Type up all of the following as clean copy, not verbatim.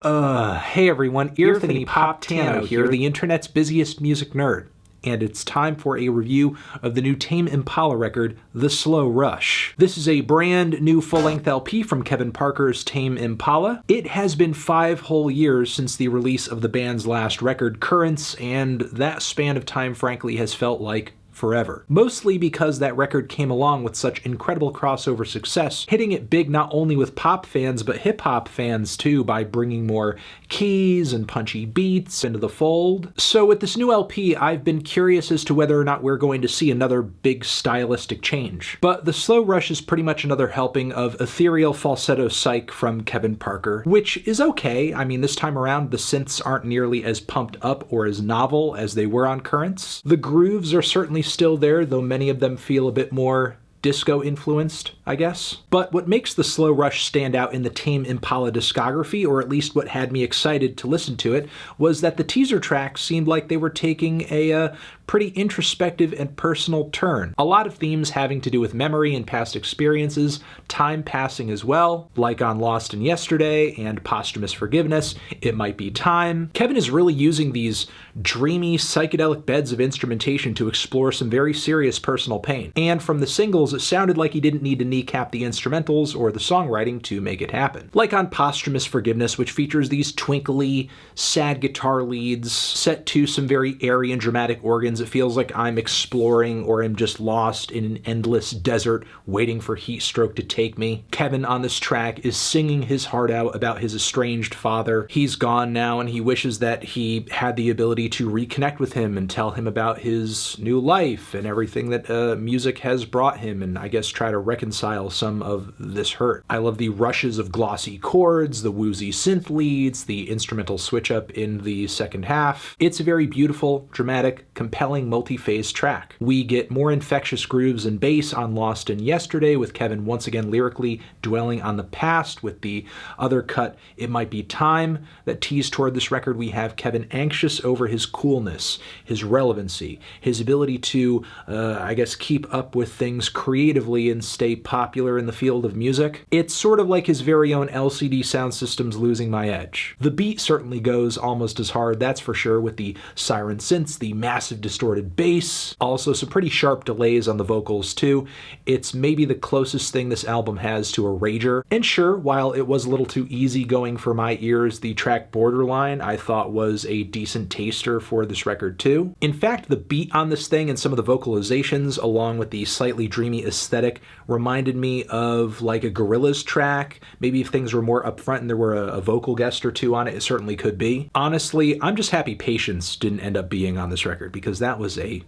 Hey everyone, SYNTHPOP here, the internet's busiest music nerd. And it's time for a review of the new Tame Impala record, The Slow Rush. This is a brand new full-length LP from Kevin Parker's Tame Impala. It has been 5 whole years since the release of the band's last record, Currents, and that span of time frankly has felt like forever. Mostly because that record came along with such incredible crossover success, hitting it big not only with pop fans but hip-hop fans too by bringing more keys and punchy beats into the fold. So with this new LP, I've been curious as to whether or not we're going to see another big stylistic change. But The Slow Rush is pretty much another helping of ethereal falsetto psych from Kevin Parker, which is okay. I mean, this time around the synths aren't nearly as pumped up or as novel as they were on Currents. The grooves are certainly still there, though many of them feel a bit more disco influenced, I guess. But what makes The Slow Rush stand out in the Tame Impala discography, or at least what had me excited to listen to it, was that the teaser tracks seemed like they were taking a pretty introspective and personal turn. A lot of themes having to do with memory and past experiences, time passing as well, like on Lost in Yesterday and Posthumous Forgiveness, It Might Be Time. Kevin is really using these dreamy, psychedelic beds of instrumentation to explore some very serious personal pain. And from the singles, it sounded like he didn't need to kneecap the instrumentals or the songwriting to make it happen. Like on Posthumous Forgiveness, which features these twinkly, sad guitar leads set to some very airy and dramatic organs. It feels like I'm exploring or I'm just lost in an endless desert waiting for heat stroke to take me. Kevin on this track is singing his heart out about his estranged father. He's gone now and he wishes that he had the ability to reconnect with him and tell him about his new life and everything that music has brought him, and I guess try to reconcile some of this hurt. I love the rushes of glossy chords, the woozy synth leads, the instrumental switch up in the second half. It's a very beautiful, dramatic, compelling, multi-phase track. We get more infectious grooves and bass on Lost in Yesterday, with Kevin once again lyrically dwelling on the past. With the other cut, It Might Be Time, that tease toward this record, we have Kevin anxious over his coolness, his relevancy, his ability to, I guess, keep up with things creatively and stay popular in the field of music. It's sort of like his very own LCD Sound System's Losing My Edge. The beat certainly goes almost as hard, that's for sure, with the siren synths, the massive distorted bass, also some pretty sharp delays on the vocals too. It's maybe the closest thing this album has to a rager. And sure, while it was a little too easygoing for my ears, the track Borderline I thought was a decent taster for this record too. In fact, the beat on this thing and some of the vocalizations, along with the slightly dreamy aesthetic, reminded me of like a Gorillaz track. Maybe if things were more upfront and there were a vocal guest or two on it, it certainly could be. Honestly, I'm just happy Patience didn't end up being on this record, because that was a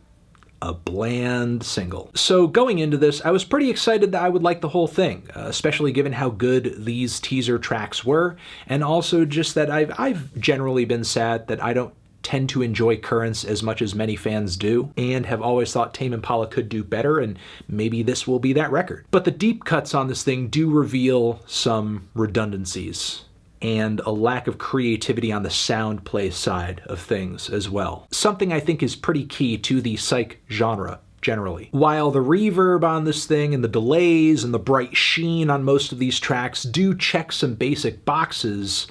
bland single. So going into this, I was pretty excited that I would like the whole thing, especially given how good these teaser tracks were, and also just that I've generally been sad that I don't tend to enjoy Currents as much as many fans do, and have always thought Tame Impala could do better, and maybe this will be that record. But the deep cuts on this thing do reveal some redundancies and a lack of creativity on the sound play side of things as well. Something I think is pretty key to the psych genre generally. While the reverb on this thing and the delays and the bright sheen on most of these tracks do check some basic boxes,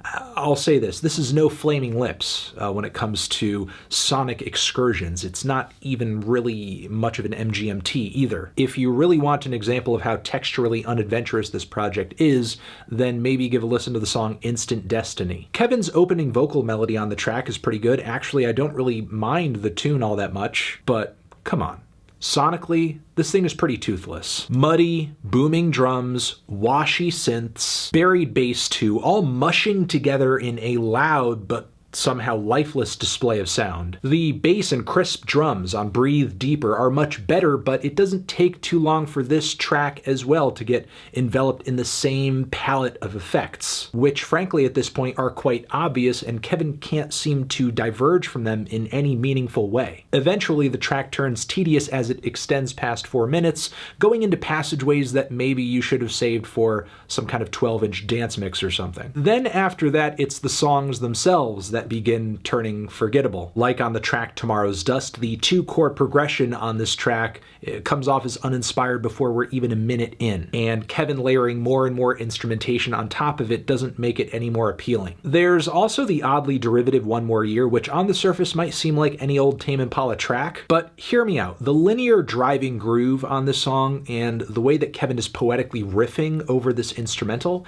I'll say this is no Flaming Lips when it comes to sonic excursions. It's not even really much of an MGMT either. If you really want an example of how texturally unadventurous this project is, then maybe give a listen to the song Instant Destiny. Kevin's opening vocal melody on the track is pretty good. Actually, I don't really mind the tune all that much, but come on. Sonically, this thing is pretty toothless. Muddy, booming drums, washy synths, buried bass too, all mushing together in a loud but somehow lifeless display of sound. The bass and crisp drums on Breathe Deeper are much better, but it doesn't take too long for this track as well to get enveloped in the same palette of effects, which frankly at this point are quite obvious, and Kevin can't seem to diverge from them in any meaningful way. Eventually the track turns tedious as it extends past 4 minutes, going into passageways that maybe you should have saved for some kind of 12-inch dance mix or something. Then after that, it's the songs themselves that that begin turning forgettable. Like on the track Tomorrow's Dust, the 2-chord progression on this track comes off as uninspired before we're even a minute in, and Kevin layering more and more instrumentation on top of it doesn't make it any more appealing. There's also the oddly derivative One More Year, which on the surface might seem like any old Tame Impala track, but hear me out. The linear driving groove on this song and the way that Kevin is poetically riffing over this instrumental,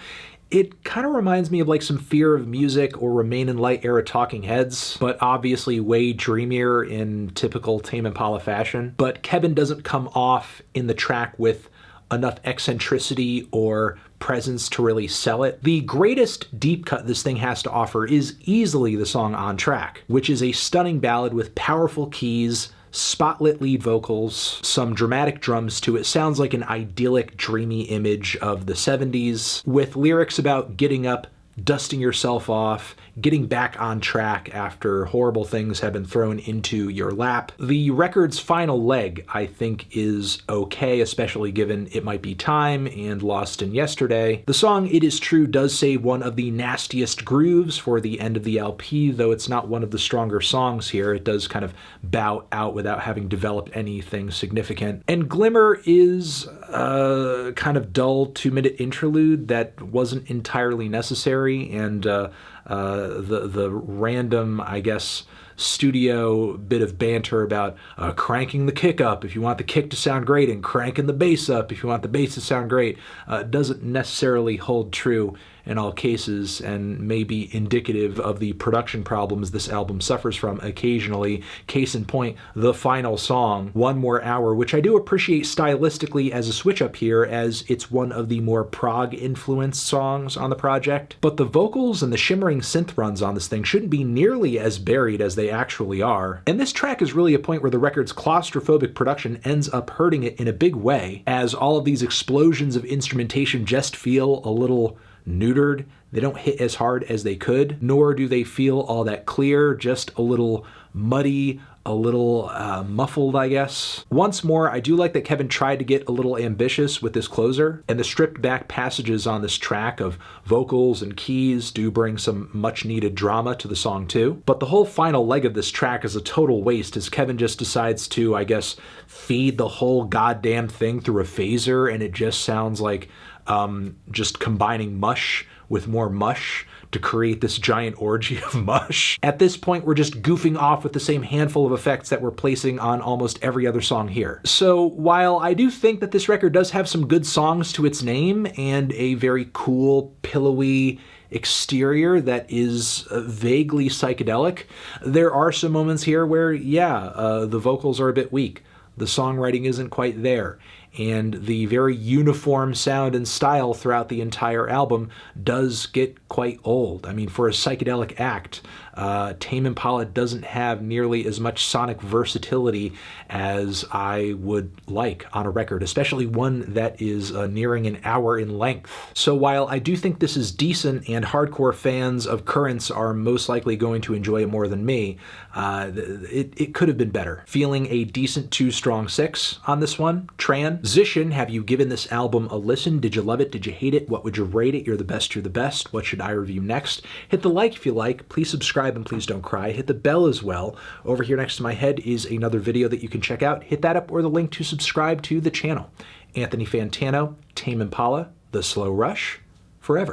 it kind of reminds me of like some Fear of Music or Remain in Light era Talking Heads, but obviously way dreamier in typical Tame Impala fashion. But Kevin doesn't come off in the track with enough eccentricity or presence to really sell it. The greatest deep cut this thing has to offer is easily the song On Track, which is a stunning ballad with powerful keys, spotlit lead vocals, some dramatic drums to it. Sounds like an idyllic, dreamy image of the 70s, with lyrics about getting up, dusting yourself off, getting back on track after horrible things have been thrown into your lap. The record's final leg, I think, is okay, especially given It Might Be Time and Lost in Yesterday. The song It Is True does save one of the nastiest grooves for the end of the LP, though it's not one of the stronger songs here. It does kind of bow out without having developed anything significant. And Glimmer is a kind of dull 2-minute interlude that wasn't entirely necessary, and the random, I guess, studio bit of banter about cranking the kick up if you want the kick to sound great and cranking the bass up if you want the bass to sound great doesn't necessarily hold true in all cases, and may be indicative of the production problems this album suffers from occasionally. Case in point, the final song, One More Hour, which I do appreciate stylistically as a switch up here, as it's one of the more prog-influenced songs on the project. But the vocals and the shimmering synth runs on this thing shouldn't be nearly as buried as they actually are. And this track is really a point where the record's claustrophobic production ends up hurting it in a big way, as all of these explosions of instrumentation just feel a little neutered. They don't hit as hard as they could, nor do they feel all that clear, just a little muddy, a little muffled, I guess. Once more, I do like that Kevin tried to get a little ambitious with this closer, and the stripped back passages on this track of vocals and keys do bring some much needed drama to the song too. But the whole final leg of this track is a total waste, as Kevin just decides to, I guess, feed the whole goddamn thing through a phaser, and it just sounds like just combining mush with more mush to create this giant orgy of mush. At this point, we're just goofing off with the same handful of effects that we're placing on almost every other song here. So while I do think that this record does have some good songs to its name and a very cool, pillowy exterior that is vaguely psychedelic, there are some moments here where, the vocals are a bit weak. The songwriting isn't quite there, and the very uniform sound and style throughout the entire album does get quite old. I mean, for a psychedelic act, Tame Impala doesn't have nearly as much sonic versatility as I would like on a record, especially one that is nearing an hour in length. So while I do think this is decent and hardcore fans of Currents are most likely going to enjoy it more than me, it could have been better. Feeling a decent 2 strong 6 on this one. Transition, have you given this album a listen? Did you love it? Did you hate it? What would you rate it? You're the best, you're the best. What should I review next? Hit the like if you like. Please subscribe and please don't cry. Hit the bell as well. Over here next to my head is another video that you can check out. Hit that up or the link to subscribe to the channel. Anthony Fantano, Tame Impala, The Slow Rush, forever.